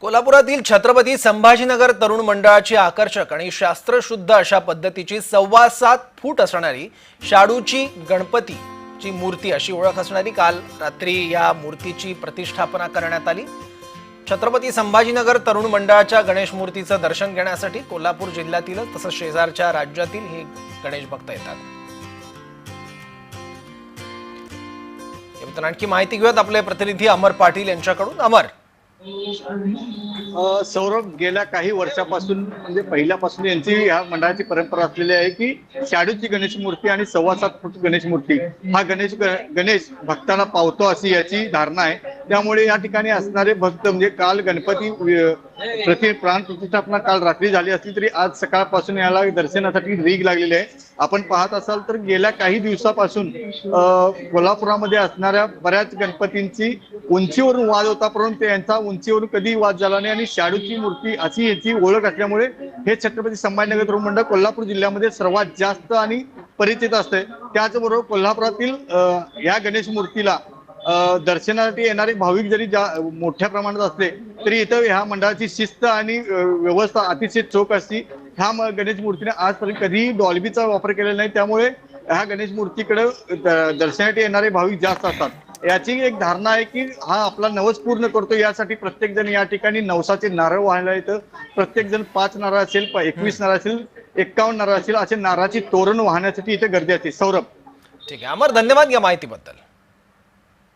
कोल्हापुरातील छत्रपती संभाजीनगर तरुण मंडळाची आकर्षक आणि शास्त्रशुद्ध अशा पद्धतीची 7.25 फूट असणारी शाडूची गणपतीची मूर्ती अशी ओळख असणारी काल रात्री या मूर्तीची प्रतिष्ठापना करण्यात आली। छत्रपती संभाजीनगर तरुण मंडळाच्या गणेश मूर्तीचं दर्शन घेण्यासाठी कोल्हापूर जिल्ह्यातील तसंच शेजारच्या राज्यातील हे गणेश भक्त येतात। याबद्दल आणखी माहिती घेऊयात आपले प्रतिनिधी अमर पाटील यांच्याकडून। अमर, सौरभ, गेल्या काही वर्षापासून म्हणजे पहिल्यापासून यांची ह्या मंडळाची परंपरा असलेली आहे की शाडूची गणेश मूर्ती आणि 7.25 फूट गणेश मूर्ती हा गणेश भक्तांना पावतो अशी याची धारणा आहे। त्यामुळे या ठिकाणी असणारे भक्त म्हणजे काल गणपती प्राण प्रतिष्ठापना काल रात्री झाली असली तरी आज सकाळपासून याला दर्शनासाठी रीग लागलेली आहे। आपण पाहत असाल तर गेल्या काही दिवसापासून कोल्हापुरामध्ये असणाऱ्या बऱ्याच गणपतींची उंचीवरून वाद होता, परंतु यांचा उंचीवरून कधी वाद झाला नाही आणि शाडूची मूर्ती अशी याची ओळख असल्यामुळे हे छत्रपती संभाजीनगर तरुण मंडळ कोल्हापूर जिल्ह्यामध्ये सर्वात जास्त आणि परिचित असते। त्याचबरोबर कोल्हापुरातील या गणेश मूर्तीला दर्शनासाठी येणारे भाविक जरी मोठ्या प्रमाणात असले तरी इथं ह्या मंडळाची शिस्त आणि व्यवस्था अतिशय चोख असते। ह्या गणेश मूर्तीने आजपर्यंत कधीही डॉल्बीचा वापर केलेला नाही, त्यामुळे ह्या गणेश मूर्तीकडे दर्शनासाठी येणारे भाविक जास्त असतात। याची एक धारणा आहे की हा आपला नवस पूर्ण करतो, यासाठी प्रत्येक जण या ठिकाणी नवसाचे नारळ वाहायला येतं। प्रत्येक जण 5 नारळ असेल, 21 नारळ असेल, 51 नारळ असेल असे नारळाची तोरण वाहण्यासाठी इथे गर्दी असते। सौरभ, ठीक आहे अमर, धन्यवाद या माहितीबद्दल।